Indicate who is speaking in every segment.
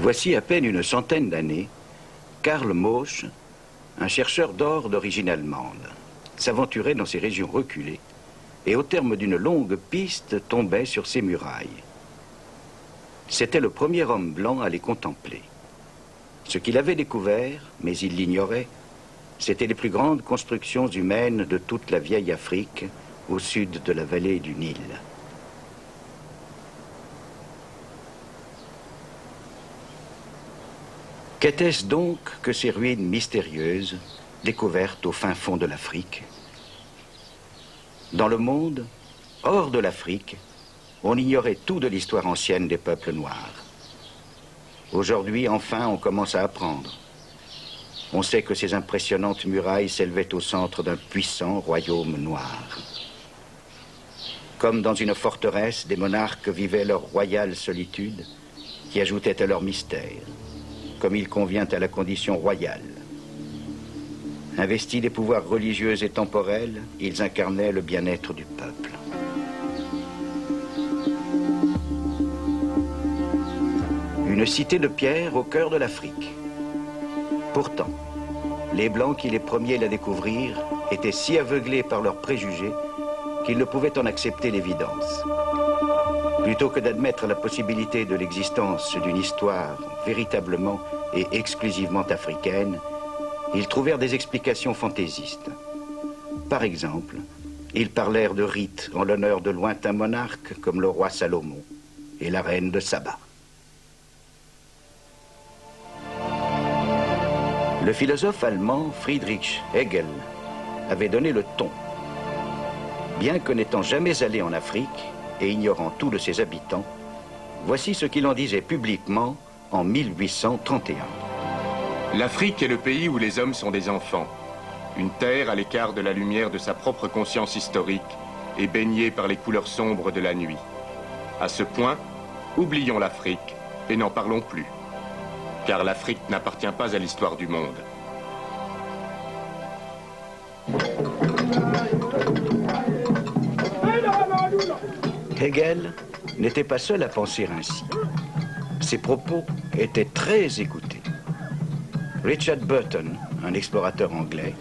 Speaker 1: Voici à peine une centaine d'années, Karl Mosch, un chercheur d'or d'origine allemande, s'aventurait dans ces régions reculées et au terme d'une longue piste tombait sur ces murailles. C'était le premier homme blanc à les contempler. Ce qu'il avait découvert, mais il l'ignorait, c'étaient les plus grandes constructions humaines de toute la vieille Afrique, au sud de la vallée du Nil. Qu'était-ce donc que ces ruines mystérieuses, découvertes au fin fond de l'Afrique? Dans le monde, hors de l'Afrique, on ignorait tout de l'histoire ancienne des peuples noirs. Aujourd'hui, enfin, on commence à apprendre. On sait que ces impressionnantes murailles s'élevaient au centre d'un puissant royaume noir. Comme dans une forteresse, des monarques vivaient leur royale solitude, qui ajoutait à leur mystère, comme il convient à la condition royale. Investis des pouvoirs religieux et temporels, ils incarnaient le bien-être du peuple. Une cité de pierre au cœur de l'Afrique. Pourtant, les Blancs qui les premiers la découvrirent étaient si aveuglés par leurs préjugés qu'ils ne pouvaient en accepter l'évidence. Plutôt que d'admettre la possibilité de l'existence d'une histoire véritablement et exclusivement africaine, ils trouvèrent des explications fantaisistes. Par exemple, ils parlèrent de rites en l'honneur de lointains monarques comme le roi Salomon et la reine de Saba. Le philosophe allemand Friedrich Hegel avait donné le ton. Bien que n'étant jamais allé en Afrique et ignorant tout de ses habitants, voici ce qu'il en disait publiquement en 1831.
Speaker 2: L'Afrique est le pays où les hommes sont des enfants. Une terre à l'écart de la lumière de sa propre conscience historique et baignée par les couleurs sombres de la nuit. À ce point, oublions l'Afrique et n'en parlons plus. Car l'Afrique n'appartient pas à l'histoire du monde.
Speaker 1: Hegel n'était pas seul à penser ainsi. Ses propos étaient très écoutés. Richard Burton, un explorateur anglais,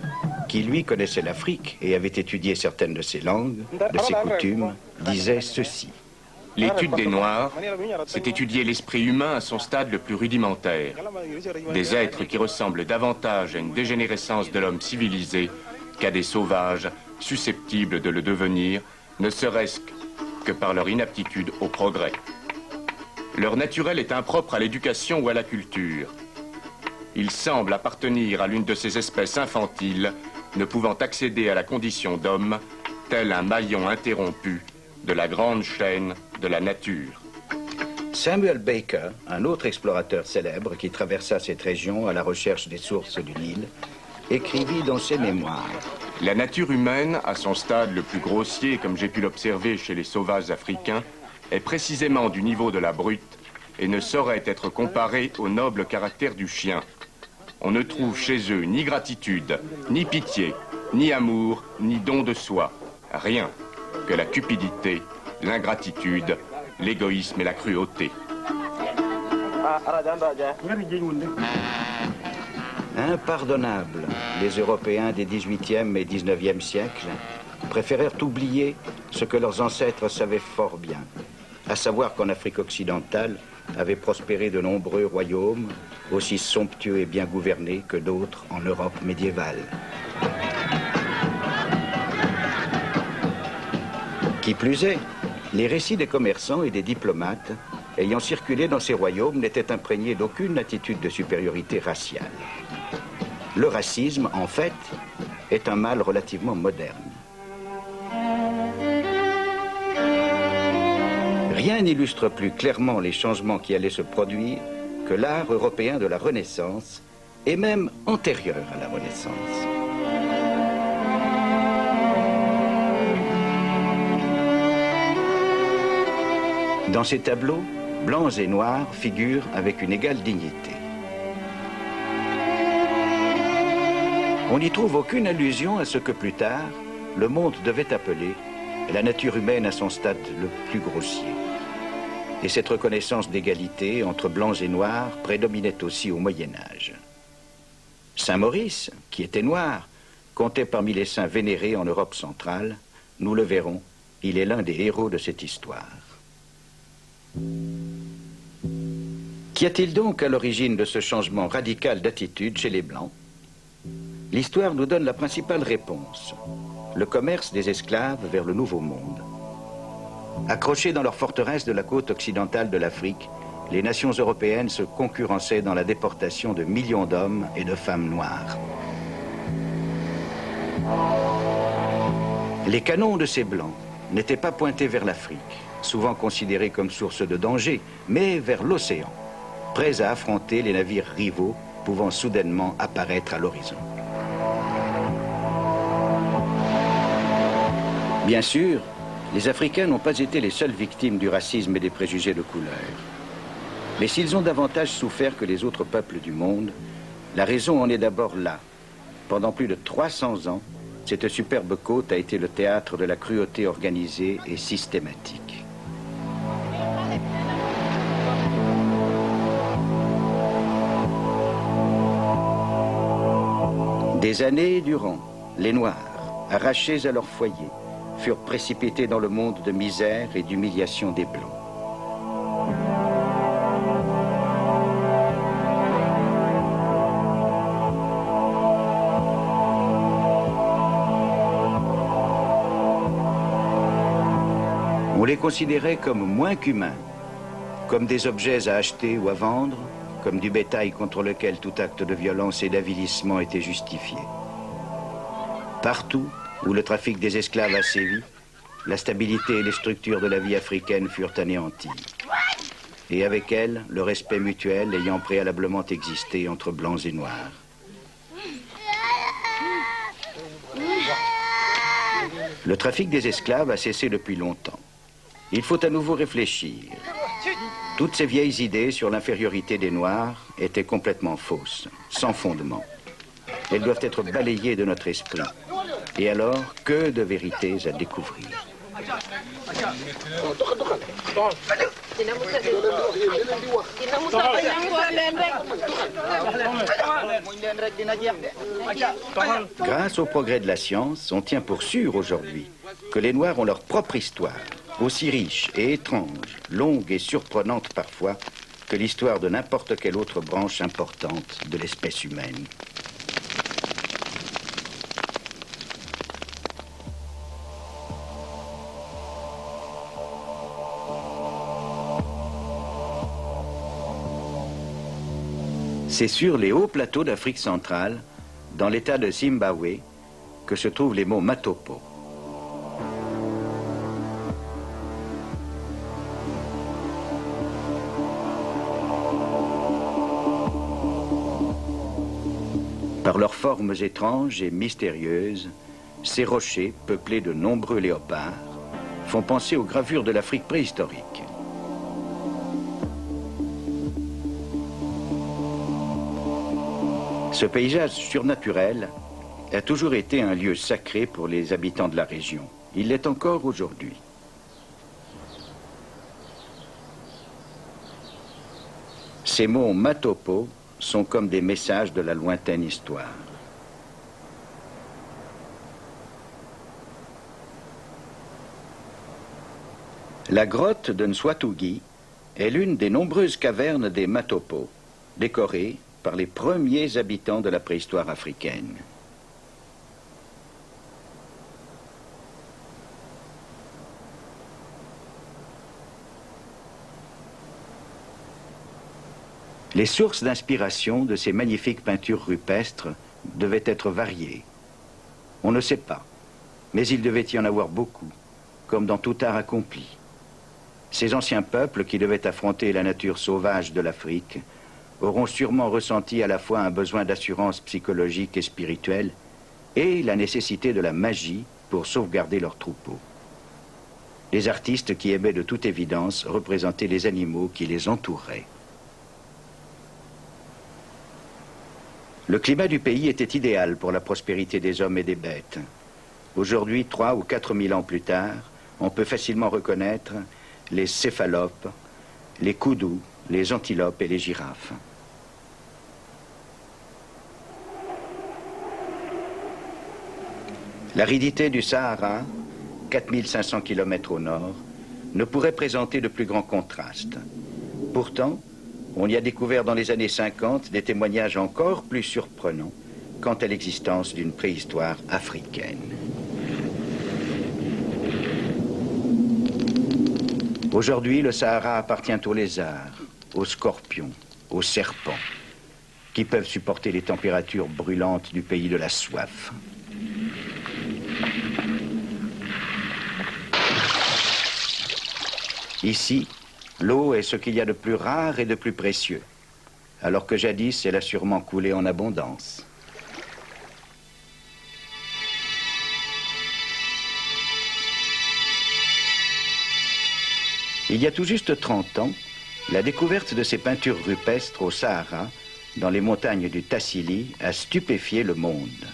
Speaker 1: qui lui connaissait l'Afrique et avait étudié certaines de ses langues, de ses coutumes, disait ceci.
Speaker 2: L'étude des Noirs, c'est étudier l'esprit humain à son stade le plus rudimentaire. Des êtres qui ressemblent davantage à une dégénérescence de l'homme civilisé qu'à des sauvages susceptibles de le devenir, ne serait-ce que par leur inaptitude au progrès. Leur naturel est impropre à l'éducation ou à la culture. Ils semblent appartenir à l'une de ces espèces infantiles, ne pouvant accéder à la condition d'homme, tel un maillon interrompu de la grande chaîne de la nature.
Speaker 1: Samuel Baker, un autre explorateur célèbre qui traversa cette région à la recherche des sources du Nil, écrivit dans ses mémoires.
Speaker 2: La nature humaine, à son stade le plus grossier, comme j'ai pu l'observer chez les sauvages africains, est précisément du niveau de la brute et ne saurait être comparée au noble caractère du chien. On ne trouve chez eux ni gratitude, ni pitié, ni amour, ni don de soi. Rien que la cupidité, l'ingratitude, l'égoïsme et la cruauté.
Speaker 1: Impardonnables, les Européens des XVIIIe et XIXe siècles préférèrent oublier ce que leurs ancêtres savaient fort bien, à savoir qu'en Afrique occidentale avaient prospéré de nombreux royaumes, aussi somptueux et bien gouvernés que d'autres en Europe médiévale. Qui plus est, les récits des commerçants et des diplomates ayant circulé dans ces royaumes n'étaient imprégnés d'aucune attitude de supériorité raciale. Le racisme, en fait, est un mal relativement moderne. Rien n'illustre plus clairement les changements qui allaient se produire que l'art européen de la Renaissance, et même antérieur à la Renaissance. Dans ces tableaux, blancs et noirs figurent avec une égale dignité. On n'y trouve aucune allusion à ce que plus tard, le monde devait appeler la nature humaine à son stade le plus grossier. Et cette reconnaissance d'égalité entre blancs et noirs prédominait aussi au Moyen-Âge. Saint Maurice, qui était noir, comptait parmi les saints vénérés en Europe centrale. Nous le verrons, il est l'un des héros de cette histoire. Qu'y a-t-il donc à l'origine de ce changement radical d'attitude chez les Blancs? L'histoire nous donne la principale réponse: le commerce des esclaves vers le Nouveau Monde. Accrochés dans leurs forteresses de la côte occidentale de l'Afrique, les nations européennes se concurrençaient dans la déportation de millions d'hommes et de femmes noires. Les canons de ces Blancs n'étaient pas pointés vers l'Afrique, souvent considérée comme source de danger, mais vers l'océan, prêts à affronter les navires rivaux pouvant soudainement apparaître à l'horizon. Bien sûr, les Africains n'ont pas été les seules victimes du racisme et des préjugés de couleur. Mais s'ils ont davantage souffert que les autres peuples du monde, la raison en est d'abord là. Pendant plus de 300 ans, cette superbe côte a été le théâtre de la cruauté organisée et systématique. Des années durant, les Noirs, arrachés à leur foyer, furent précipités dans le monde de misère et d'humiliation des Blancs. On les considérait comme moins qu'humains, comme des objets à acheter ou à vendre, comme du bétail contre lequel tout acte de violence et d'avilissement était justifié. Partout où le trafic des esclaves a sévi, la stabilité et les structures de la vie africaine furent anéanties. Et avec elles, le respect mutuel ayant préalablement existé entre blancs et noirs. Le trafic des esclaves a cessé depuis longtemps. Il faut à nouveau réfléchir. Toutes ces vieilles idées sur l'infériorité des Noirs étaient complètement fausses, sans fondement. Elles doivent être balayées de notre esprit. Et alors, que de vérités à découvrir. Grâce au progrès de la science, on tient pour sûr aujourd'hui que les Noirs ont leur propre histoire, aussi riche et étrange, longue et surprenante parfois, que l'histoire de n'importe quelle autre branche importante de l'espèce humaine. C'est sur les hauts plateaux d'Afrique centrale, dans l'état de Zimbabwe, que se trouvent les monts Matopo. Par leurs formes étranges et mystérieuses, ces rochers, peuplés de nombreux léopards, font penser aux gravures de l'Afrique préhistorique. Ce paysage surnaturel a toujours été un lieu sacré pour les habitants de la région. Il l'est encore aujourd'hui. Ces monts Matopo sont comme des messages de la lointaine histoire. La grotte de Nswatugi est l'une des nombreuses cavernes des Matopo, décorées par les premiers habitants de la préhistoire africaine. Les sources d'inspiration de ces magnifiques peintures rupestres devaient être variées. On ne sait pas, mais il devait y en avoir beaucoup, comme dans tout art accompli. Ces anciens peuples qui devaient affronter la nature sauvage de l'Afrique auront sûrement ressenti à la fois un besoin d'assurance psychologique et spirituelle et la nécessité de la magie pour sauvegarder leurs troupeaux. Les artistes qui aimaient de toute évidence représenter les animaux qui les entouraient. Le climat du pays était idéal pour la prospérité des hommes et des bêtes. Aujourd'hui, 3 ou 4 000 ans plus tard, on peut facilement reconnaître les céphalopes, les koudous, les antilopes et les girafes. L'aridité du Sahara, 4500 km au nord, ne pourrait présenter de plus grands contrastes. Pourtant, on y a découvert dans les années 50 des témoignages encore plus surprenants quant à l'existence d'une préhistoire africaine. Aujourd'hui, le Sahara appartient aux lézards, aux scorpions, aux serpents, qui peuvent supporter les températures brûlantes du pays de la soif. Ici, l'eau est ce qu'il y a de plus rare et de plus précieux, alors que jadis, elle a sûrement coulé en abondance. Il y a tout juste 30 ans, la découverte de ces peintures rupestres au Sahara, dans les montagnes du Tassili, a stupéfié le monde.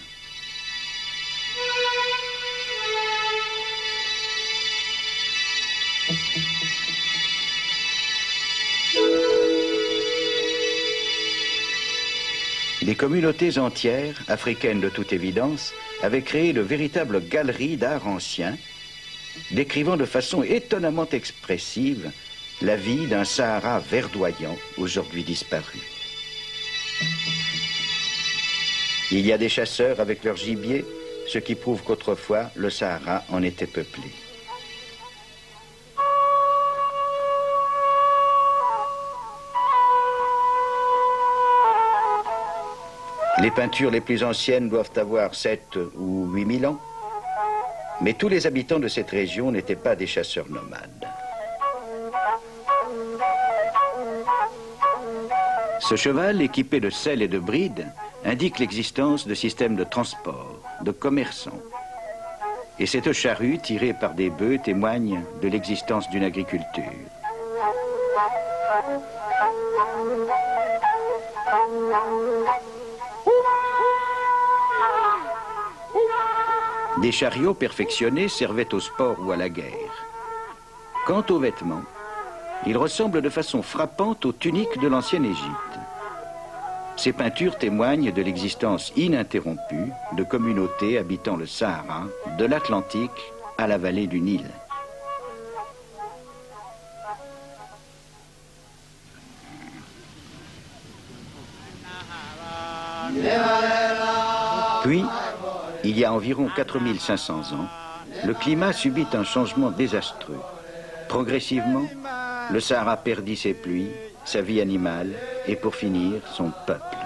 Speaker 1: Des communautés entières, africaines de toute évidence, avaient créé de véritables galeries d'art ancien, décrivant de façon étonnamment expressive la vie d'un Sahara verdoyant, aujourd'hui disparu. Il y a des chasseurs avec leur gibier, ce qui prouve qu'autrefois, le Sahara en était peuplé. Les peintures les plus anciennes doivent avoir 7 ou 8 000 ans, mais tous les habitants de cette région n'étaient pas des chasseurs nomades. Ce cheval, équipé de selles et de brides, indique l'existence de systèmes de transport, de commerçants. Et cette charrue tirée par des bœufs témoigne de l'existence d'une agriculture. Des chariots perfectionnés servaient au sport ou à la guerre. Quant aux vêtements, ils ressemblent de façon frappante aux tuniques de l'ancienne Égypte. Ces peintures témoignent de l'existence ininterrompue de communautés habitant le Sahara, de l'Atlantique à la vallée du Nil. Puis, il y a environ 4500 ans, le climat subit un changement désastreux. Progressivement, le Sahara perdit ses pluies, sa vie animale et pour finir, son peuple.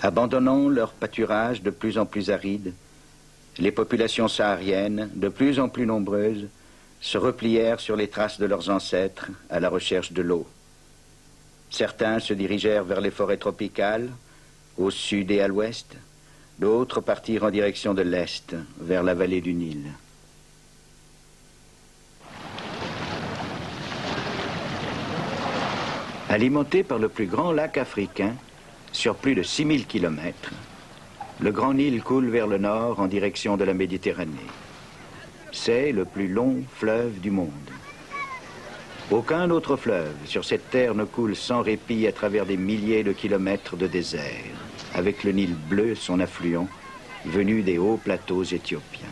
Speaker 1: Abandonnant leur pâturage de plus en plus aride, les populations sahariennes, de plus en plus nombreuses, se replièrent sur les traces de leurs ancêtres à la recherche de l'eau. Certains se dirigèrent vers les forêts tropicales, au sud et à l'ouest. D'autres partirent en direction de l'est, vers la vallée du Nil. Alimenté par le plus grand lac africain, sur plus de 6000 km, le Grand Nil coule vers le nord en direction de la Méditerranée. C'est le plus long fleuve du monde. Aucun autre fleuve sur cette terre ne coule sans répit à travers des milliers de kilomètres de désert, avec le Nil bleu, son affluent, venu des hauts plateaux éthiopiens.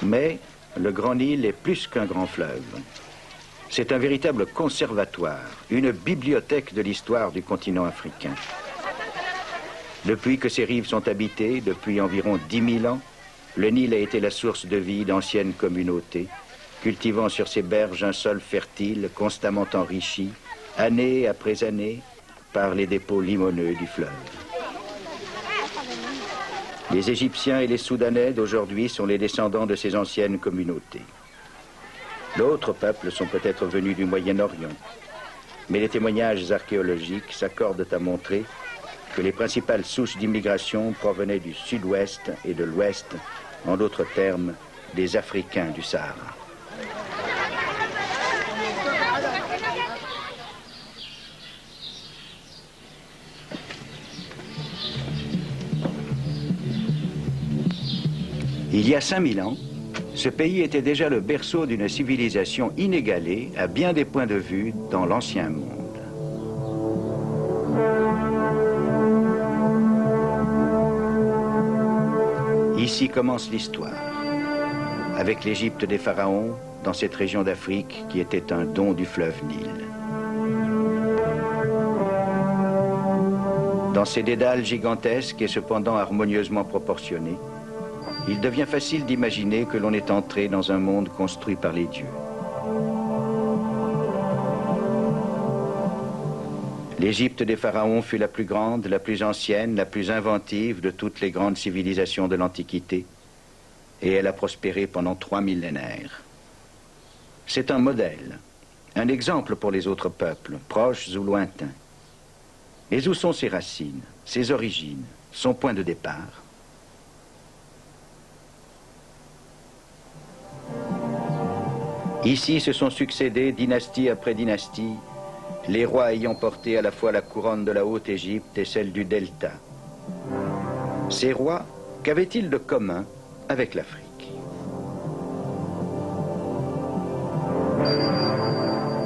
Speaker 1: Mais le Grand Nil est plus qu'un grand fleuve. C'est un véritable conservatoire, une bibliothèque de l'histoire du continent africain. Depuis que ses rives sont habitées, depuis environ 10 000 ans, le Nil a été la source de vie d'anciennes communautés, cultivant sur ses berges un sol fertile, constamment enrichi, année après année, par les dépôts limoneux du fleuve. Les Égyptiens et les Soudanais d'aujourd'hui sont les descendants de ces anciennes communautés. D'autres peuples sont peut-être venus du Moyen-Orient, mais les témoignages archéologiques s'accordent à montrer que les principales sources d'immigration provenaient du sud-ouest et de l'ouest, en d'autres termes, des Africains du Sahara. Il y a 5000 ans, ce pays était déjà le berceau d'une civilisation inégalée à bien des points de vue dans l'ancien monde. Ici commence l'histoire, avec l'Égypte des pharaons dans cette région d'Afrique qui était un don du fleuve Nil. Dans ces dédales gigantesques et cependant harmonieusement proportionnés, il devient facile d'imaginer que l'on est entré dans un monde construit par les dieux. L'Égypte des pharaons fut la plus grande, la plus ancienne, la plus inventive de toutes les grandes civilisations de l'Antiquité, et elle a prospéré pendant 3 millénaires. C'est un modèle, un exemple pour les autres peuples, proches ou lointains. Mais où sont ses racines, ses origines, son point de départ ? Ici se sont succédés, dynastie après dynastie, les rois ayant porté à la fois la couronne de la Haute-Égypte et celle du Delta. Ces rois, qu'avaient-ils de commun avec l'Afrique?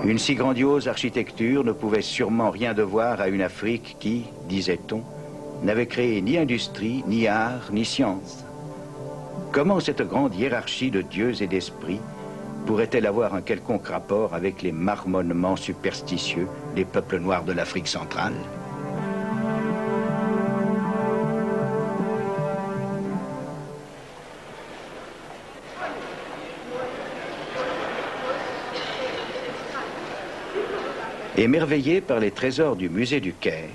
Speaker 1: Une si grandiose architecture ne pouvait sûrement rien devoir à une Afrique qui, disait-on, n'avait créé ni industrie, ni art, ni science. Comment cette grande hiérarchie de dieux et d'esprits pourrait-elle avoir un quelconque rapport avec les marmonnements superstitieux des peuples noirs de l'Afrique centrale? Émerveillé par les trésors du musée du Caire,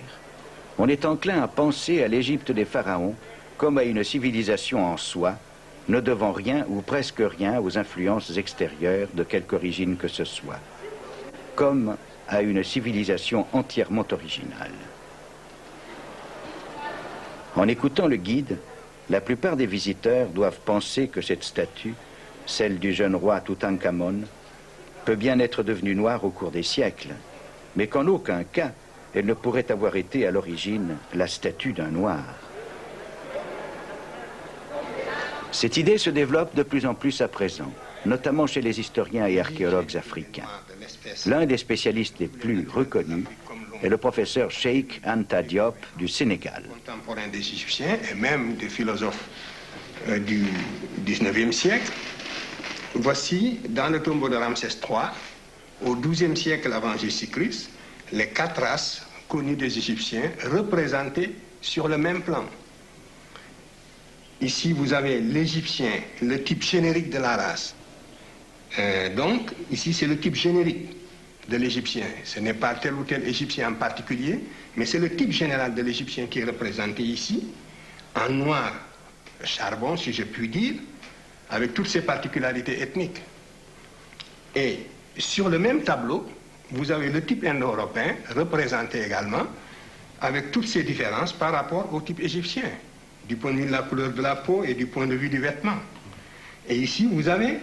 Speaker 1: on est enclin à penser à l'Égypte des pharaons comme à une civilisation en soi, ne devant rien ou presque rien aux influences extérieures de quelque origine que ce soit, comme à une civilisation entièrement originale. En écoutant le guide, la plupart des visiteurs doivent penser que cette statue, celle du jeune roi Toutankhamon, peut bien être devenue noire au cours des siècles, mais qu'en aucun cas elle ne pourrait avoir été à l'origine la statue d'un noir. Cette idée se développe de plus en plus à présent, notamment chez les historiens et archéologues africains. L'un des spécialistes les plus reconnus est le professeur Cheikh Anta Diop du Sénégal.
Speaker 3: Contemporain des Égyptiens et même des philosophes du 19e siècle. Voici, dans le tombeau de Ramsès III, au XIIe siècle avant Jésus-Christ, les 4 races connues des Égyptiens représentées sur le même plan. Ici, vous avez l'Égyptien, le type générique de la race. Donc, ici, c'est le type générique de l'Égyptien. Ce n'est pas tel ou tel Égyptien en particulier, mais c'est le type général de l'Égyptien qui est représenté ici, en noir charbon, si je puis dire, avec toutes ses particularités ethniques. Et sur le même tableau, vous avez le type indo-européen représenté également, avec toutes ses différences par rapport au type égyptien, du point de vue de la couleur de la peau et du point de vue du vêtement. Et ici, vous avez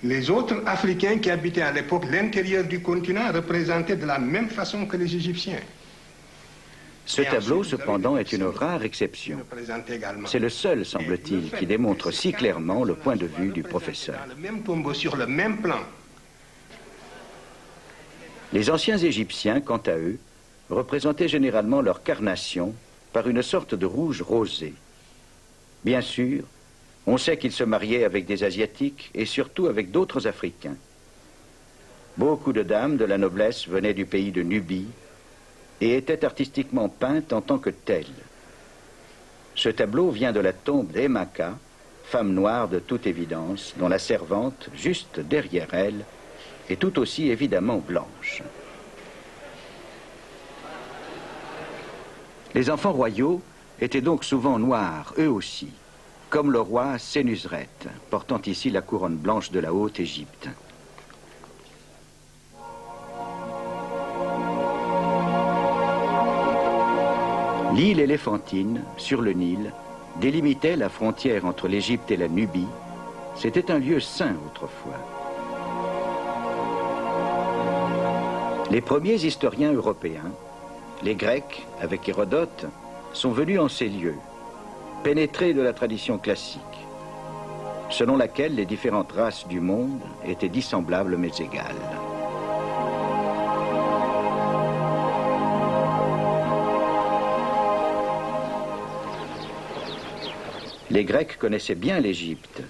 Speaker 3: les autres Africains qui habitaient à l'époque l'intérieur du continent, représentés de la même façon que les Égyptiens.
Speaker 1: Ce tableau, cependant, est une rare exception. C'est le seul, semble-t-il, qui démontre si clairement le point de vue du professeur.
Speaker 3: Le même tombeau sur le même plan.
Speaker 1: Les anciens Égyptiens, quant à eux, représentaient généralement leur carnation par une sorte de rouge rosé. Bien sûr, on sait qu'ils se mariaient avec des Asiatiques et surtout avec d'autres Africains. Beaucoup de dames de la noblesse venaient du pays de Nubie et étaient artistiquement peintes en tant que telles. Ce tableau vient de la tombe d'Emaka, femme noire de toute évidence, dont la servante, juste derrière elle, est tout aussi évidemment blanche. Les enfants royaux étaient donc souvent noirs, eux aussi, comme le roi Sénusret, portant ici la couronne blanche de la Haute-Égypte. L'île éléphantine, sur le Nil, délimitait la frontière entre l'Égypte et la Nubie. C'était un lieu saint autrefois. Les premiers historiens européens, les Grecs, avec Hérodote, sont venus en ces lieux, pénétrés de la tradition classique, selon laquelle les différentes races du monde étaient dissemblables mais égales. Les Grecs connaissaient bien l'Égypte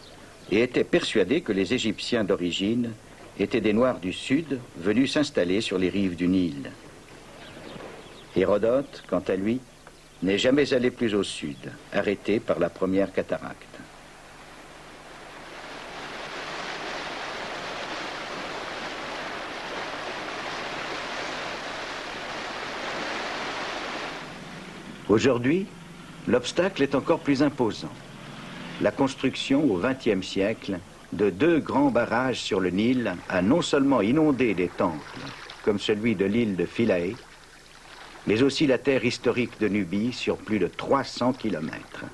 Speaker 1: et étaient persuadés que les Égyptiens d'origine étaient des Noirs du Sud venus s'installer sur les rives du Nil. Hérodote, quant à lui, n'est jamais allé plus au sud, arrêté par la première cataracte. Aujourd'hui, l'obstacle est encore plus imposant. La construction au XXe siècle de 2 grands barrages sur le Nil a non seulement inondé des temples, comme celui de l'île de Philae, mais aussi la terre historique de Nubie sur plus de 300 kilomètres.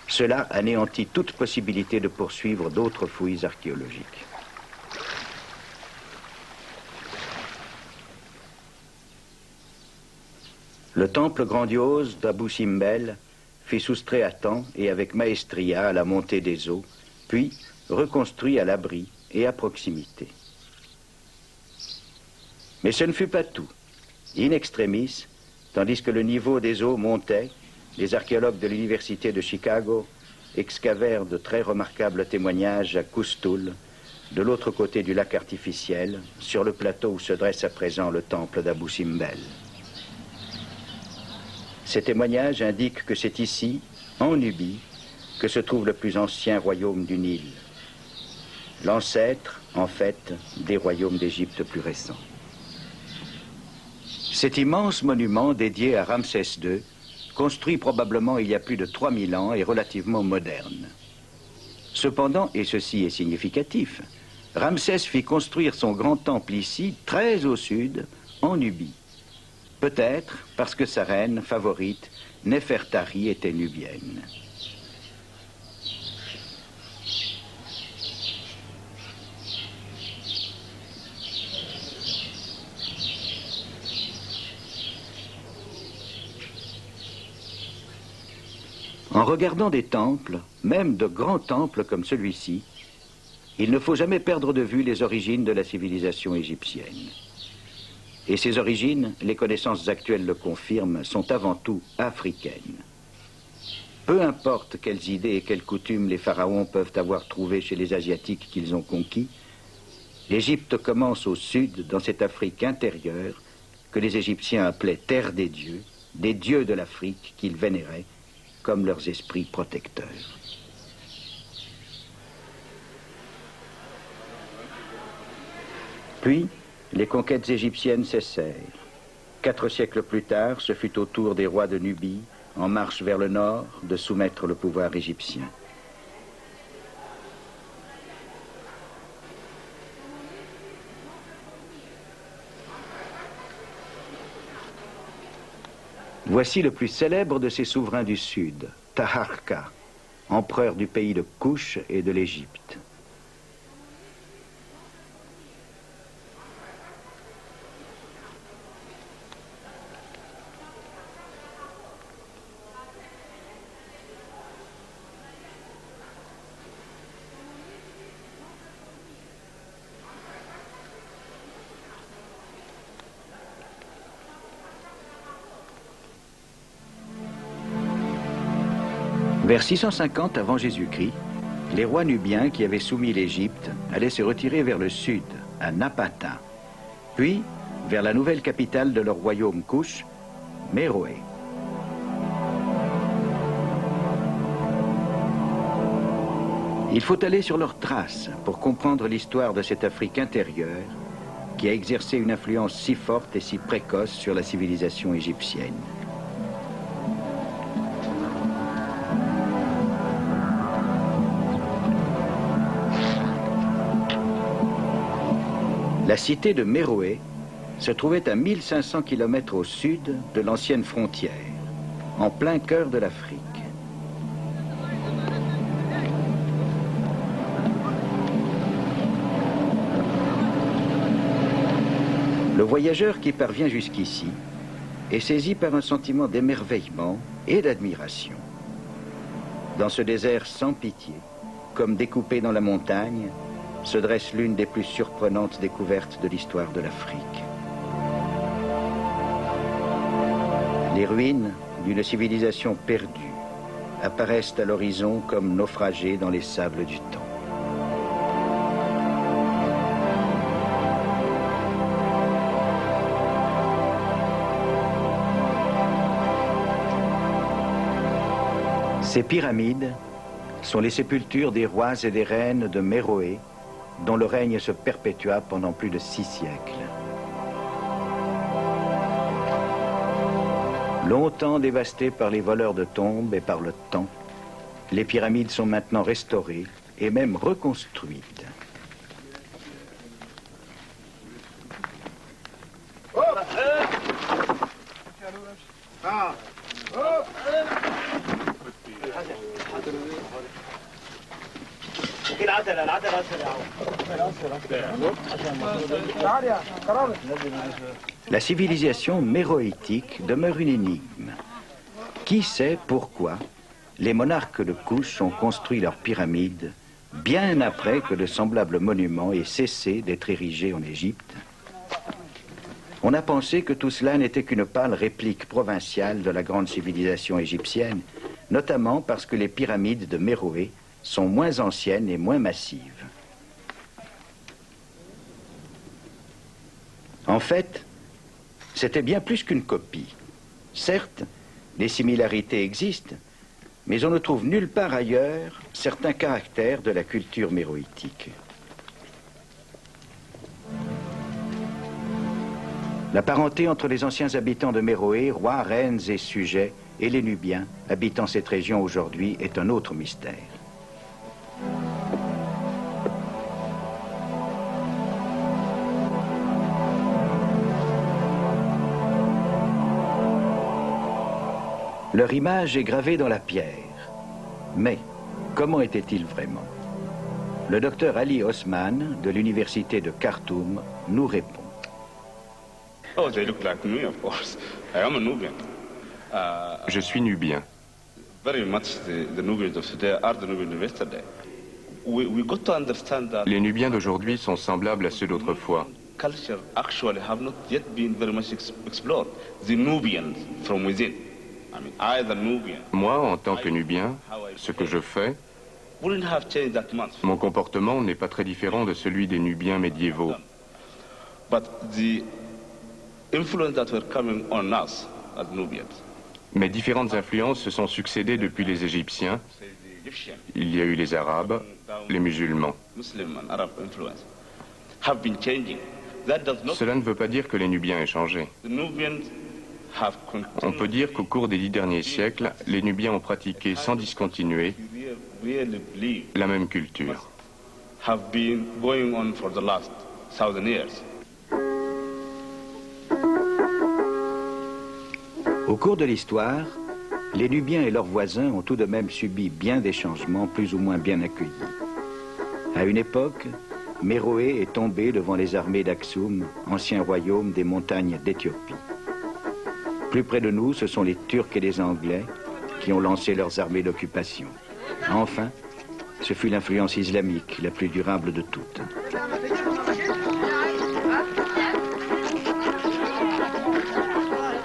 Speaker 1: Cela anéantit toute possibilité de poursuivre d'autres fouilles archéologiques. Le temple grandiose d'Abou Simbel fut soustrait à temps et avec maestria à la montée des eaux, puis reconstruit à l'abri et à proximité. Mais ce ne fut pas tout. In extremis, tandis que le niveau des eaux montait, les archéologues de l'Université de Chicago excavèrent de très remarquables témoignages à Qustul, de l'autre côté du lac artificiel, sur le plateau où se dresse à présent le temple d'Abou Simbel. Ces témoignages indiquent que c'est ici, en Nubie, que se trouve le plus ancien royaume du Nil. L'ancêtre, en fait, des royaumes d'Égypte plus récents. Cet immense monument dédié à Ramsès II, construit probablement il y a plus de 3000 ans, est relativement moderne. Cependant, et ceci est significatif, Ramsès fit construire son grand temple ici, très au sud, en Nubie. Peut-être parce que sa reine favorite, Néfertari, était nubienne. En regardant des temples, même de grands temples comme celui-ci, il ne faut jamais perdre de vue les origines de la civilisation égyptienne. Et ces origines, les connaissances actuelles le confirment, sont avant tout africaines. Peu importe quelles idées et quelles coutumes les pharaons peuvent avoir trouvées chez les Asiatiques qu'ils ont conquis, l'Égypte commence au sud, dans cette Afrique intérieure, que les Égyptiens appelaient terre des dieux de l'Afrique qu'ils vénéraient comme leurs esprits protecteurs. Puis, les conquêtes égyptiennes cessèrent. 4 siècles plus tard, ce fut au tour des rois de Nubie, en marche vers le nord, de soumettre le pouvoir égyptien. Voici le plus célèbre de ces souverains du Sud, Taharqa, empereur du pays de Kouch et de l'Égypte. Vers 650 avant Jésus-Christ, les rois nubiens qui avaient soumis l'Égypte allaient se retirer vers le sud, à Napata, puis vers la nouvelle capitale de leur royaume Kouch, Méroé. Il faut aller sur leurs traces pour comprendre l'histoire de cette Afrique intérieure qui a exercé une influence si forte et si précoce sur la civilisation égyptienne. La cité de Méroé se trouvait à 1500 km au sud de l'ancienne frontière. en plein cœur de l'Afrique. Le voyageur qui parvient jusqu'ici est saisi par un sentiment d'émerveillement et d'admiration. Dans ce désert sans pitié, comme découpé dans la montagne, se dresse l'une des plus surprenantes découvertes de l'histoire de l'Afrique. Les ruines d'une civilisation perdue apparaissent à l'horizon comme naufragées dans les sables du temps. Ces pyramides sont les sépultures des rois et des reines de Méroé, dont le règne se perpétua pendant plus de 6 siècles. Longtemps dévastées par les voleurs de tombes et par le temps, les pyramides sont maintenant restaurées et même reconstruites. La civilisation méroïtique demeure une énigme. Qui sait pourquoi les monarques de Kouch ont construit leurs pyramides bien après que de semblables monuments aient cessé d'être érigés en Égypte? On a pensé que tout cela n'était qu'une pâle réplique provinciale de la grande civilisation égyptienne, notamment parce que les pyramides de Méroé sont moins anciennes et moins massives. En fait, c'était bien plus qu'une copie. Certes, des similarités existent, mais on ne trouve nulle part ailleurs certains caractères de la culture méroïtique. La parenté entre les anciens habitants de Méroé, rois, reines et sujets, et les Nubiens habitant cette région aujourd'hui est un autre mystère. Leur image est gravée dans la pierre. Mais comment était-il vraiment? Le docteur Ali Osman de l'université de Khartoum nous répond.
Speaker 4: Oh, they look like me, of course. I am a Nubian.
Speaker 2: Je suis nubien.
Speaker 4: Very much the Nubians of today are the Nubians of yesterday. We got to understand that
Speaker 2: Les Nubiens d'aujourd'hui sont semblables à ceux d'autrefois.
Speaker 4: culture actually have not yet been very much explored. The Nubians from within. I mean, I, the Nubian,
Speaker 2: Moi, en tant que Nubien, ce que je fais,
Speaker 4: wouldn't have changed that much.
Speaker 2: mon comportement n'est pas très différent de celui des Nubiens médiévaux.
Speaker 4: But the influence that were coming on us as Nubians,
Speaker 2: Mais différentes influences se sont succédées depuis les Égyptiens.
Speaker 4: say the Egyptian,
Speaker 2: Il y a eu les Arabes, les musulmans.
Speaker 4: Muslim and Arab influence, have been changing. That does not.
Speaker 2: Cela ne veut pas dire que les Nubiens aient changé.
Speaker 4: The Nubians have
Speaker 2: On peut dire qu'au cours des 10 derniers siècles, les Nubiens ont pratiqué sans discontinuer
Speaker 4: really believe
Speaker 2: la même culture.
Speaker 4: have been going on for the last 1,000 years.
Speaker 1: Au cours de l'histoire, les Nubiens et leurs voisins ont tout de même subi bien des changements plus ou moins bien accueillis. À une époque, Méroé est tombé devant les armées d'Aksum, ancien royaume des montagnes d'Éthiopie. Plus près de nous, ce sont les Turcs et les Anglais qui ont lancé leurs armées d'occupation. Enfin, ce fut l'influence islamique la plus durable de toutes.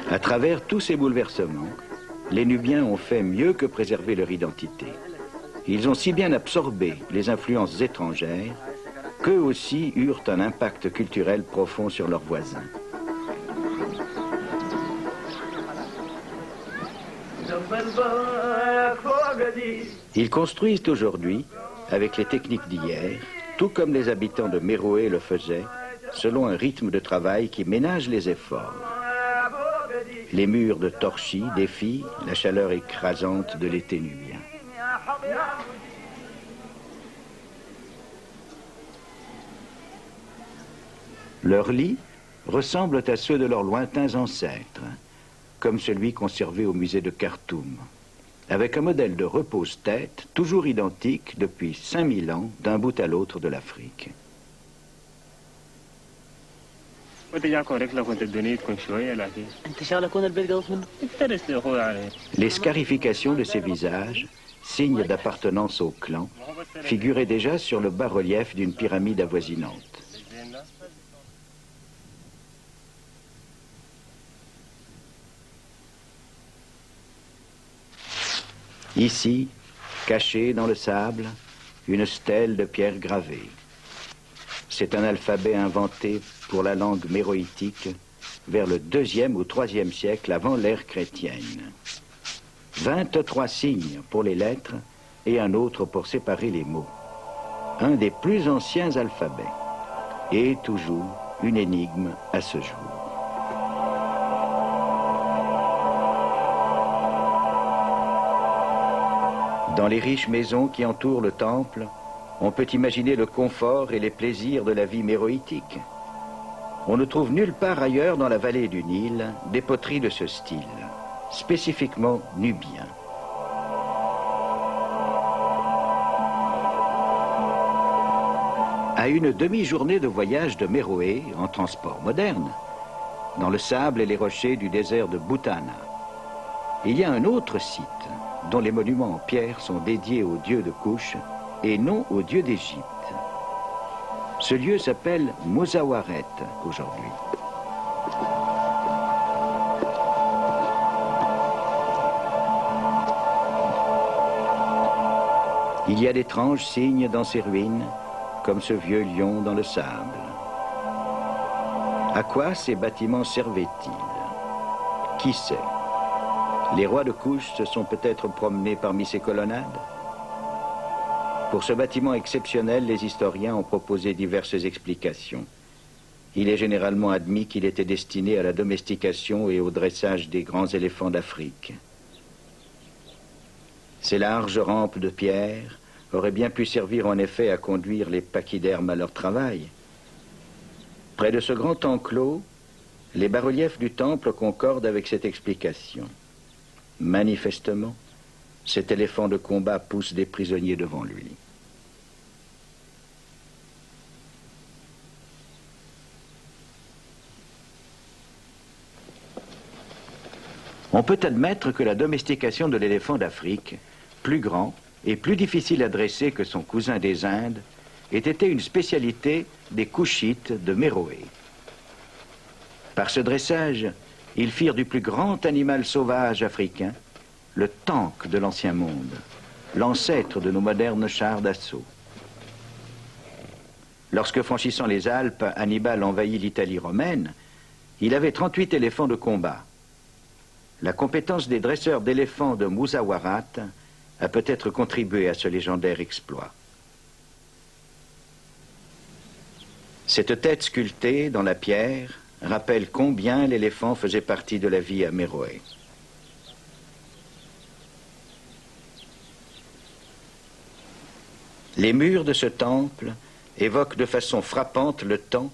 Speaker 1: À travers tous ces bouleversements, les Nubiens ont fait mieux que préserver leur identité. Ils ont si bien absorbé les influences étrangères qu'eux aussi eurent un impact culturel profond sur leurs voisins. Ils construisent aujourd'hui, avec les techniques d'hier, tout comme les habitants de Méroé le faisaient, selon un rythme de travail qui ménage les efforts. Les murs de torchis défient la chaleur écrasante de l'été nubien. Leurs lits ressemblent à ceux de leurs lointains ancêtres. comme celui conservé au musée de Khartoum, avec un modèle de repose-tête toujours identique depuis 5000 ans d'un bout à l'autre de l'Afrique. Les scarifications de ces visages, signes d'appartenance au clan, figuraient déjà sur le bas-relief d'une pyramide avoisinante. Ici, cachée dans le sable, une stèle de pierre gravée. C'est un alphabet inventé pour la langue méroïtique vers le 2e ou 3e siècle avant l'ère chrétienne. 23 signes pour les lettres et un autre pour séparer les mots. Un des plus anciens alphabets et toujours une énigme à ce jour. Dans les riches maisons qui entourent le temple, on peut imaginer le confort et les plaisirs de la vie méroïtique. On ne trouve nulle part ailleurs dans la vallée du Nil des poteries de ce style, spécifiquement nubien. À une demi-journée de voyage de Méroé, en transport moderne, dans le sable et les rochers du désert de Boutana, il y a un autre site dont les monuments en pierre sont dédiés aux dieux de Couche et non aux dieux d'Égypte. Ce lieu s'appelle Mozawaret aujourd'hui. Il y a d'étranges signes dans ces ruines, comme ce vieux lion dans le sable. À quoi ces bâtiments servaient-ils? Qui sait? Les rois de Couche se sont peut-être promenés parmi ces colonnades? Pour ce bâtiment exceptionnel, les historiens ont proposé diverses explications. Il est généralement admis qu'il était destiné à la domestication et au dressage des grands éléphants d'Afrique. Ces larges rampes de pierre auraient bien pu servir en effet à conduire les pachydermes à leur travail. Près de ce grand enclos, les bas-reliefs du temple concordent avec cette explication. Manifestement, cet éléphant de combat pousse des prisonniers devant lui. On peut admettre que la domestication de l'éléphant d'Afrique, plus grand et plus difficile à dresser que son cousin des Indes, ait été une spécialité des Couchites de Méroé. Par ce dressage, ils firent du plus grand animal sauvage africain le tank de l'ancien monde, l'ancêtre de nos modernes chars d'assaut. Lorsque, franchissant les Alpes, Hannibal envahit l'Italie romaine, il avait 38 éléphants de combat. La compétence des dresseurs d'éléphants de Mozawarat a peut-être contribué à ce légendaire exploit. Cette tête sculptée dans la pierre rappelle combien l'éléphant faisait partie de la vie à Méroé. Les murs de ce temple évoquent de façon frappante le temps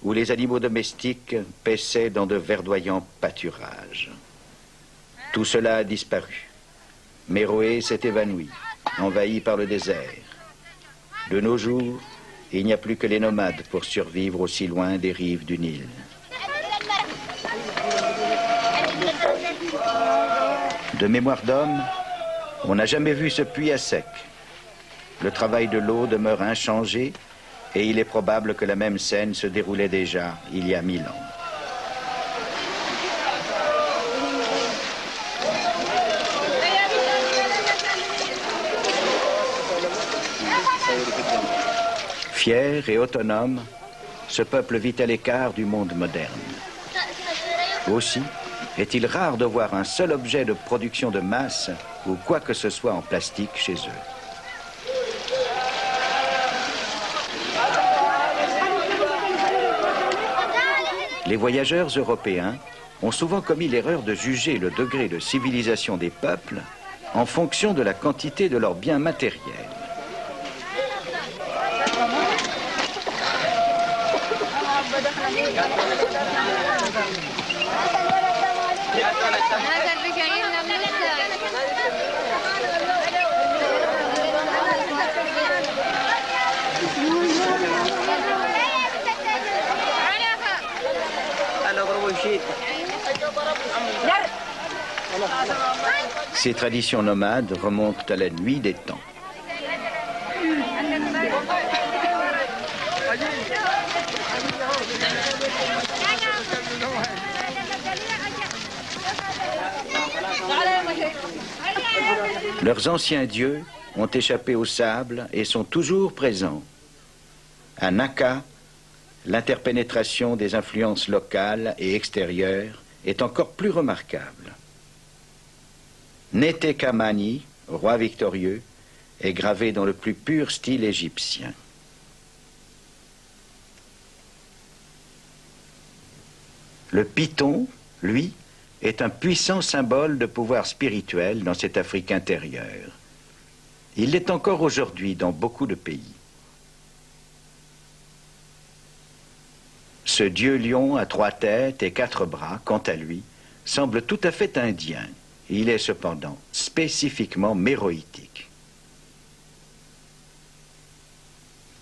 Speaker 1: où les animaux domestiques paissaient dans de verdoyants pâturages. Tout cela a disparu. Méroé s'est évanoui, envahi par le désert. De nos jours, il n'y a plus que les nomades pour survivre aussi loin des rives du Nil. De mémoire d'homme, on n'a jamais vu ce puits à sec. Le travail de l'eau demeure inchangé et il est probable que la même scène se déroulait déjà il y a 1000 ans. Fier et autonome, ce peuple vit à l'écart du monde moderne. Aussi, est-il rare de voir un seul objet de production de masse ou quoi que ce soit en plastique chez eux. Les voyageurs européens ont souvent commis l'erreur de juger le degré de civilisation des peuples en fonction de la quantité de leurs biens matériels. Ces traditions nomades remontent à la nuit des temps. Leurs anciens dieux ont échappé au sable et sont toujours présents. À Naka, l'interpénétration des influences locales et extérieures est encore plus remarquable. Neteka Mani, roi victorieux, est gravé dans le plus pur style égyptien. Le python, lui, est un puissant symbole de pouvoir spirituel dans cette Afrique intérieure. Il l'est encore aujourd'hui dans beaucoup de pays. Ce dieu lion à 3 têtes et 4 bras, quant à lui, semble tout à fait indien. Il est cependant spécifiquement méroïtique.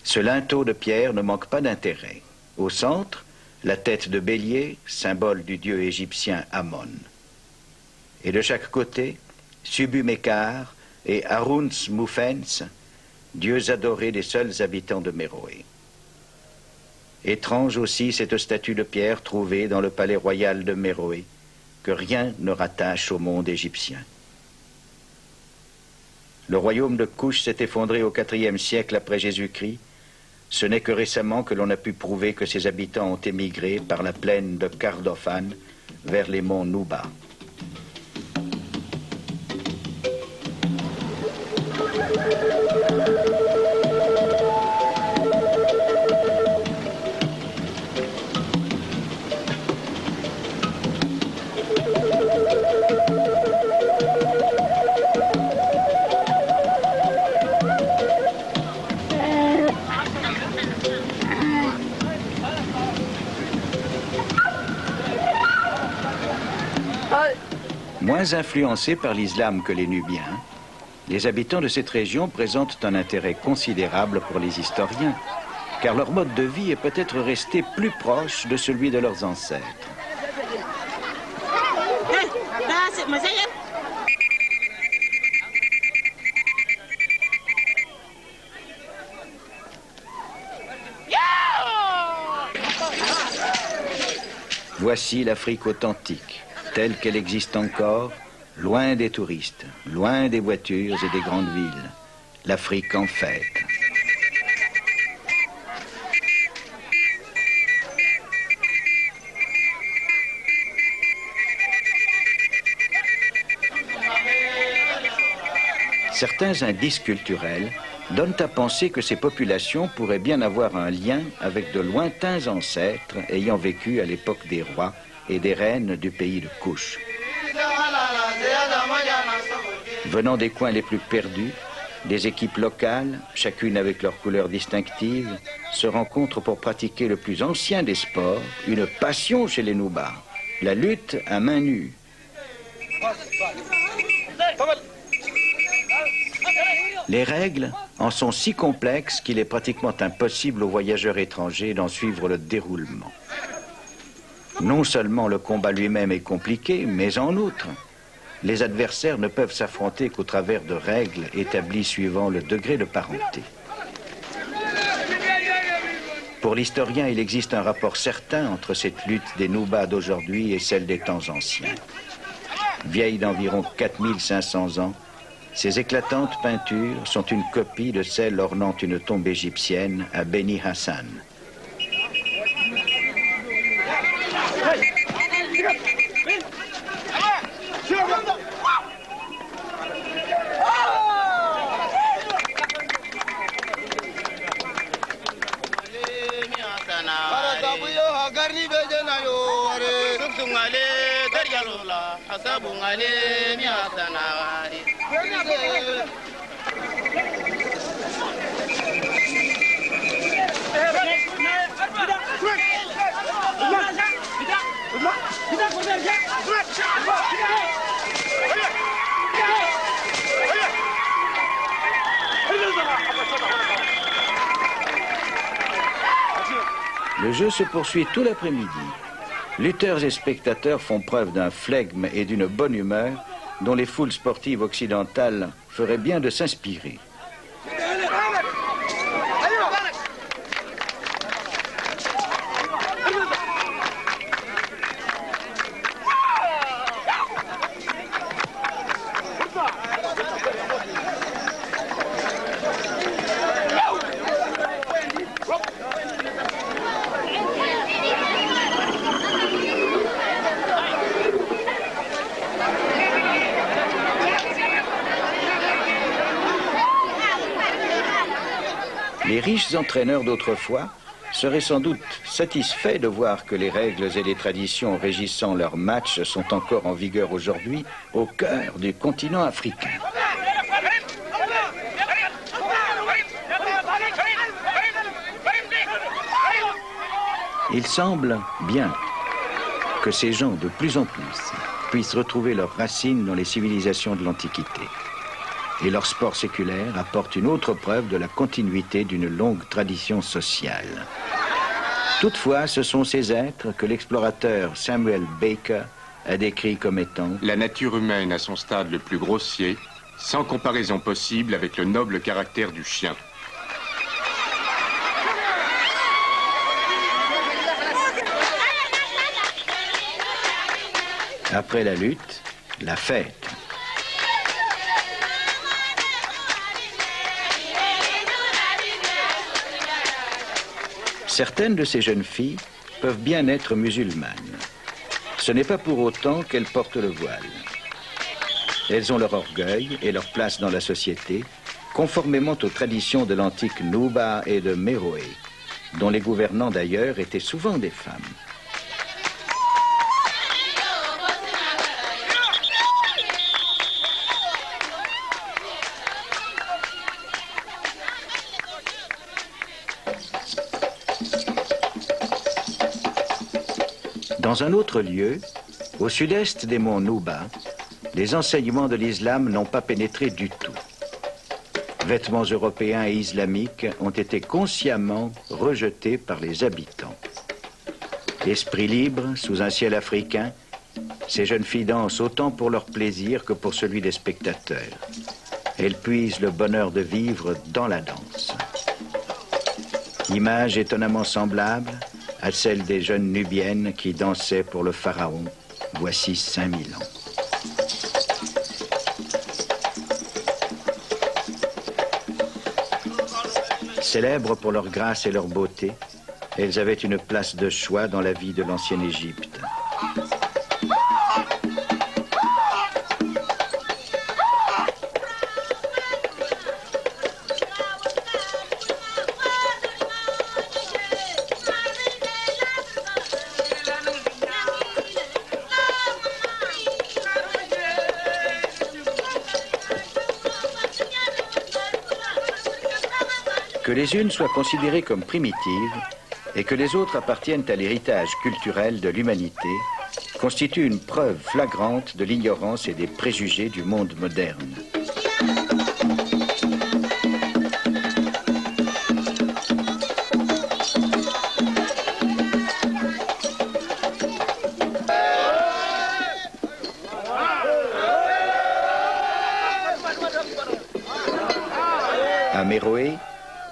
Speaker 1: Ce linteau de pierre ne manque pas d'intérêt. Au centre, la tête de bélier, symbole du dieu égyptien Amon. Et de chaque côté, Subumekar et Aruns Mufens, dieux adorés des seuls habitants de Méroé. Étrange aussi cette statue de pierre trouvée dans le palais royal de Méroé, que rien ne rattache au monde égyptien. Le royaume de Kouch s'est effondré au IVe siècle après Jésus-Christ. Ce n'est que récemment que l'on a pu prouver que ses habitants ont émigré par la plaine de Kordofan vers les monts Nouba. Moins influencés par l'islam que les Nubiens, les habitants de cette région présentent un intérêt considérable pour les historiens, car leur mode de vie est peut-être resté plus proche de celui de leurs ancêtres. Voici l'Afrique authentique, telle qu'elle existe encore, loin des touristes, loin des voitures et des grandes villes. L'Afrique en fête. Certains indices culturels donnent à penser que ces populations pourraient bien avoir un lien avec de lointains ancêtres ayant vécu à l'époque des rois et des reines du pays de Kouch. Venant des coins les plus perdus, des équipes locales, chacune avec leur couleur distinctive, se rencontrent pour pratiquer le plus ancien des sports, une passion chez les Noubas, la lutte à main nue. Les règles en sont si complexes qu'il est pratiquement impossible aux voyageurs étrangers d'en suivre le déroulement. Non seulement le combat lui-même est compliqué, mais en outre, les adversaires ne peuvent s'affronter qu'au travers de règles établies suivant le degré de parenté. Pour l'historien, il existe un rapport certain entre cette lutte des Noubas d'aujourd'hui et celle des temps anciens. Vieilles d'environ 4500 ans, ces éclatantes peintures sont une copie de celles ornant une tombe égyptienne à Beni Hassan. Le jeu se poursuit tout l'après-midi. Lutteurs et spectateurs font preuve d'un flegme et d'une bonne humeur dont les foules sportives occidentales feraient bien de s'inspirer. Les riches entraîneurs d'autrefois seraient sans doute satisfaits de voir que les règles et les traditions régissant leurs matchs sont encore en vigueur aujourd'hui au cœur du continent africain. Il semble bien que ces gens, de plus en plus, puissent retrouver leurs racines dans les civilisations de l'Antiquité. Et leur sport séculaire apporte une autre preuve de la continuité d'une longue tradition sociale. Toutefois, ce sont ces êtres que l'explorateur Samuel Baker a décrits comme étant
Speaker 2: la nature humaine à son stade le plus grossier, sans comparaison possible avec le noble caractère du chien.
Speaker 1: Après la lutte, la fête. Certaines de ces jeunes filles peuvent bien être musulmanes. Ce n'est pas pour autant qu'elles portent le voile. Elles ont leur orgueil et leur place dans la société, conformément aux traditions de l'antique Nuba et de Méroé, dont les gouvernants d'ailleurs étaient souvent des femmes. Dans un autre lieu, au sud-est des monts Nuba, les enseignements de l'islam n'ont pas pénétré du tout. Vêtements européens et islamiques ont été consciemment rejetés par les habitants. Esprit libre, sous un ciel africain, ces jeunes filles dansent autant pour leur plaisir que pour celui des spectateurs. Elles puisent le bonheur de vivre dans la danse. Image étonnamment semblable à celle des jeunes nubiennes qui dansaient pour le pharaon, voici 5000 ans. Célèbres pour leur grâce et leur beauté, elles avaient une place de choix dans la vie de l'ancienne Égypte. Que les unes soient considérées comme primitives et que les autres appartiennent à l'héritage culturel de l'humanité constitue une preuve flagrante de l'ignorance et des préjugés du monde moderne. À Méroé,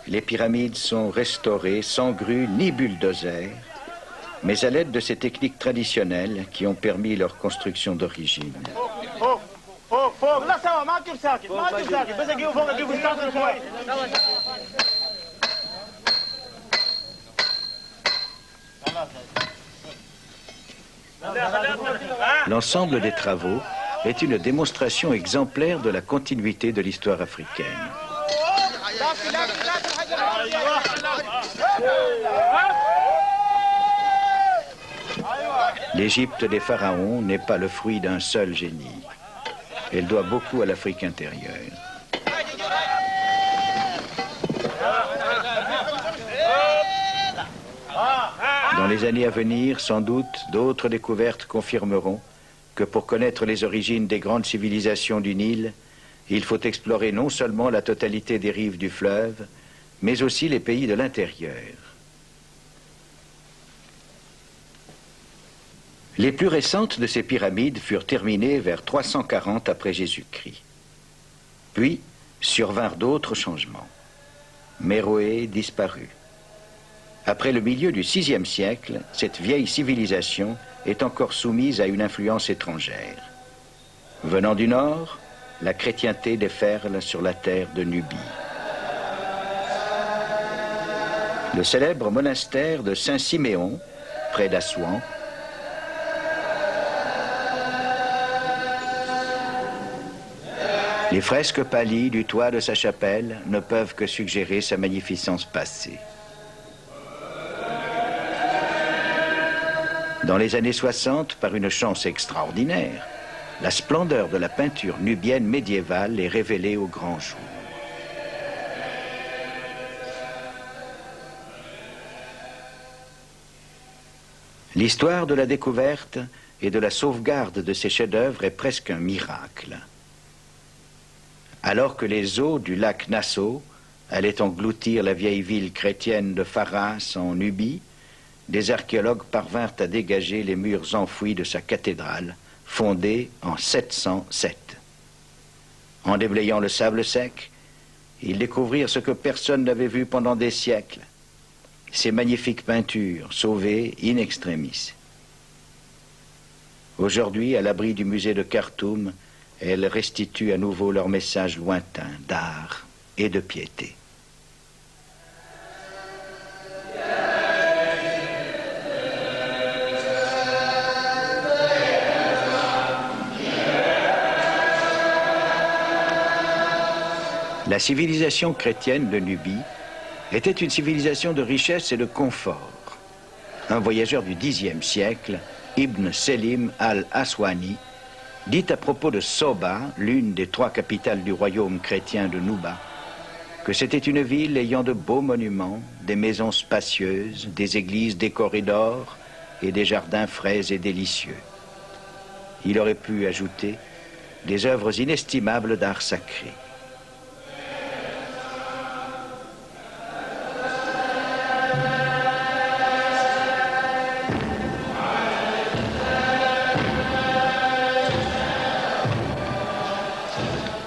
Speaker 1: les pyramides sont restaurées sans grue ni bulldozer, mais à l'aide de ces techniques traditionnelles qui ont permis leur construction d'origine. L'ensemble des travaux est une démonstration exemplaire de la continuité de l'histoire africaine. L'Égypte des pharaons n'est pas le fruit d'un seul génie. Elle doit beaucoup à l'Afrique intérieure. Dans les années à venir, sans doute, d'autres découvertes confirmeront que pour connaître les origines des grandes civilisations du Nil, il faut explorer non seulement la totalité des rives du fleuve, mais aussi les pays de l'intérieur. Les plus récentes de ces pyramides furent terminées vers 340 après Jésus-Christ. Puis survinrent d'autres changements. Méroé disparut. Après le milieu du VIe siècle, cette vieille civilisation est encore soumise à une influence étrangère. Venant du nord, la chrétienté déferle sur la terre de Nubie. Le célèbre monastère de Saint-Siméon, près d'Assouan, les fresques pâlies du toit de sa chapelle ne peuvent que suggérer sa magnificence passée. Dans les années 60, par une chance extraordinaire, la splendeur de la peinture nubienne médiévale est révélée au grand jour. L'histoire de la découverte et de la sauvegarde de ces chefs-d'œuvre est presque un miracle. Alors que les eaux du lac Nassau allaient engloutir la vieille ville chrétienne de Pharas en Nubie, des archéologues parvinrent à dégager les murs enfouis de sa cathédrale, fondée en 707. En déblayant le sable sec, ils découvrirent ce que personne n'avait vu pendant des siècles, ces magnifiques peintures sauvées in extremis. Aujourd'hui, à l'abri du musée de Khartoum, elles restituent à nouveau leur message lointain d'art et de piété. La civilisation chrétienne de Nubie était une civilisation de richesse et de confort. Un voyageur du Xe siècle, Ibn Selim al-Aswani, dit à propos de Soba, l'une des 3 capitales du royaume chrétien de Nouba, que c'était une ville ayant de beaux monuments, des maisons spacieuses, des églises décorées d'or et des jardins frais et délicieux. Il aurait pu ajouter des œuvres inestimables d'art sacré.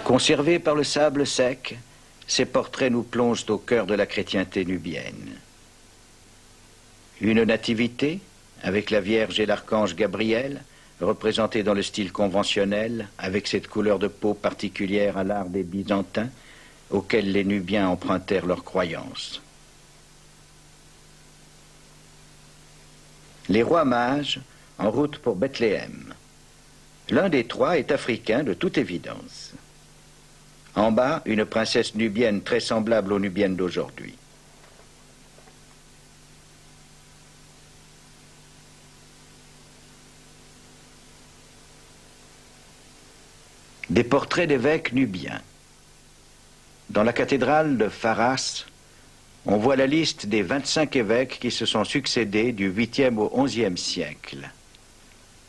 Speaker 1: Conservés par le sable sec, ces portraits nous plongent au cœur de la chrétienté nubienne. Une nativité, avec la Vierge et l'archange Gabriel, représentés dans le style conventionnel, avec cette couleur de peau particulière à l'art des Byzantins, auquel les Nubiens empruntèrent leurs croyances. Les rois mages en route pour Bethléem. L'un des 3 est africain de toute évidence. En bas, une princesse nubienne très semblable aux nubiennes d'aujourd'hui. Des portraits d'évêques nubiens. Dans la cathédrale de Pharas, on voit la liste des 25 évêques qui se sont succédés du 8e au 11e siècle.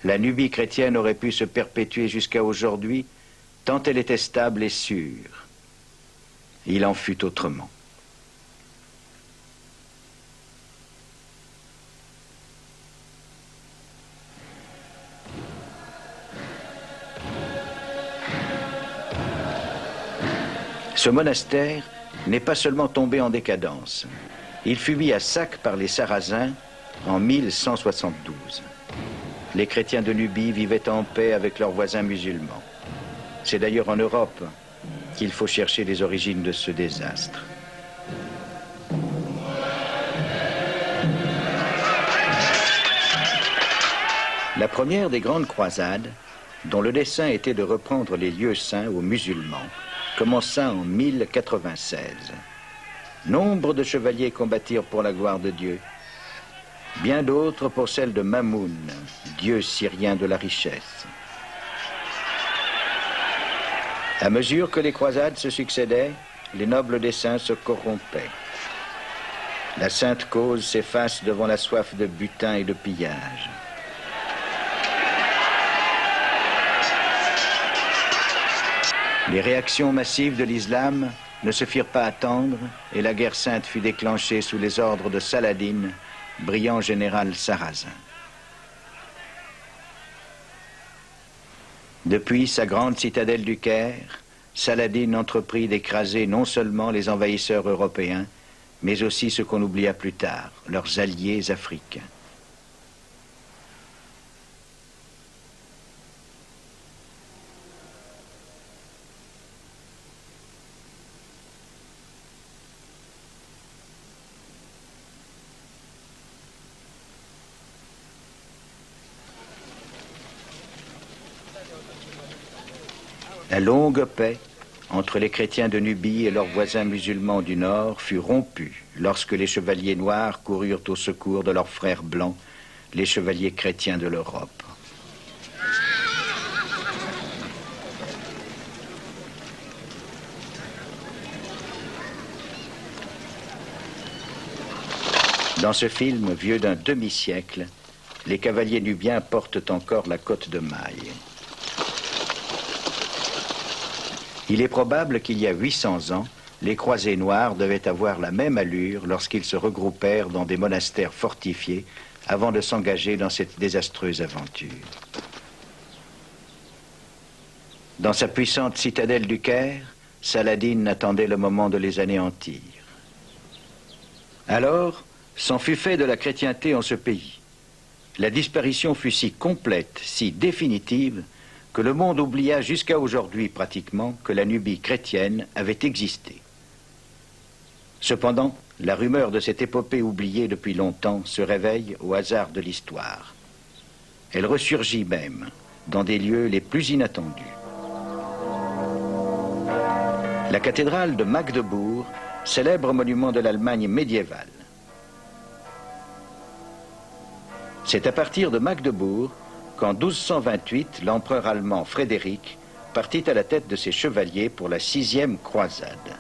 Speaker 1: La Nubie chrétienne aurait pu se perpétuer jusqu'à aujourd'hui, tant elle était stable et sûre. Il en fut autrement. Ce monastère n'est pas seulement tombé en décadence. Il fut mis à sac par les Sarrasins en 1172. Les chrétiens de Nubie vivaient en paix avec leurs voisins musulmans. C'est d'ailleurs en Europe qu'il faut chercher les origines de ce désastre. La première des grandes croisades, dont le dessein était de reprendre les lieux saints aux musulmans, commença en 1096. Nombre de chevaliers combattirent pour la gloire de Dieu, bien d'autres pour celle de Mamoun, dieu syrien de la richesse. À mesure que les croisades se succédaient, les nobles desseins se corrompaient. La sainte cause s'efface devant la soif de butin et de pillage. Les réactions massives de l'islam ne se firent pas attendre et la guerre sainte fut déclenchée sous les ordres de Saladin, brillant général sarrasin. Depuis sa grande citadelle du Caire, Saladin entreprit d'écraser non seulement les envahisseurs européens, mais aussi ce qu'on oublia plus tard, leurs alliés africains. La longue paix entre les chrétiens de Nubie et leurs voisins musulmans du Nord fut rompue lorsque les chevaliers noirs coururent au secours de leurs frères blancs, les chevaliers chrétiens de l'Europe. Dans ce film, vieux d'un demi-siècle, les cavaliers nubiens portent encore la cotte de maille. Il est probable qu'il y a 800 ans, les croisés noirs devaient avoir la même allure lorsqu'ils se regroupèrent dans des monastères fortifiés avant de s'engager dans cette désastreuse aventure. Dans sa puissante citadelle du Caire, Saladin attendait le moment de les anéantir. Alors, s'en fut fait de la chrétienté en ce pays. La disparition fut si complète, si définitive, que le monde oublia jusqu'à aujourd'hui pratiquement que la Nubie chrétienne avait existé. Cependant, la rumeur de cette épopée oubliée depuis longtemps se réveille au hasard de l'histoire. Elle ressurgit même dans des lieux les plus inattendus. La cathédrale de Magdebourg, célèbre monument de l'Allemagne médiévale. C'est à partir de Magdebourg qu'en 1228, l'empereur allemand Frédéric partit à la tête de ses chevaliers pour la 6e croisade.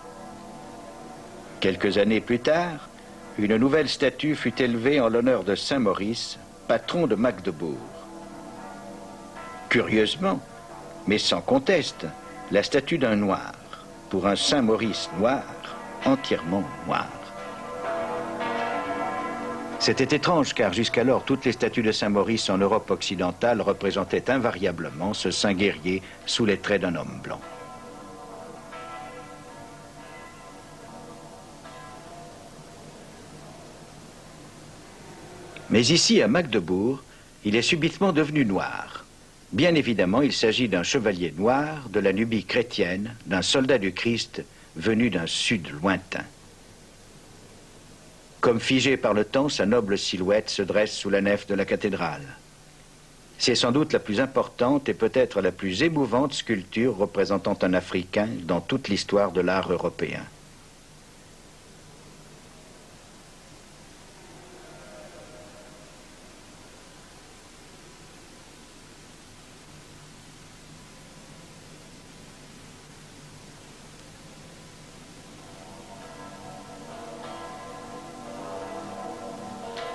Speaker 1: Quelques années plus tard, une nouvelle statue fut élevée en l'honneur de Saint Maurice, patron de Magdebourg. Curieusement, mais sans conteste, la statue d'un noir, pour un Saint Maurice noir, entièrement noir. C'était étrange car jusqu'alors toutes les statues de Saint Maurice en Europe occidentale représentaient invariablement ce saint guerrier sous les traits d'un homme blanc. Mais ici, à Magdebourg, il est subitement devenu noir. Bien évidemment, il s'agit d'un chevalier noir de la Nubie chrétienne, d'un soldat du Christ venu d'un sud lointain. Comme figée par le temps, sa noble silhouette se dresse sous la nef de la cathédrale. C'est sans doute la plus importante et peut-être la plus émouvante sculpture représentant un Africain dans toute l'histoire de l'art européen.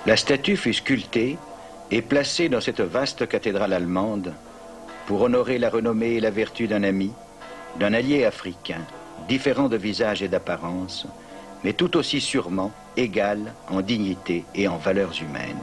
Speaker 1: La statue fut sculptée et placée dans cette vaste cathédrale allemande pour honorer la renommée et la vertu d'un ami, d'un allié africain, différent de visage et d'apparence, mais tout aussi sûrement égal en dignité et en valeurs humaines.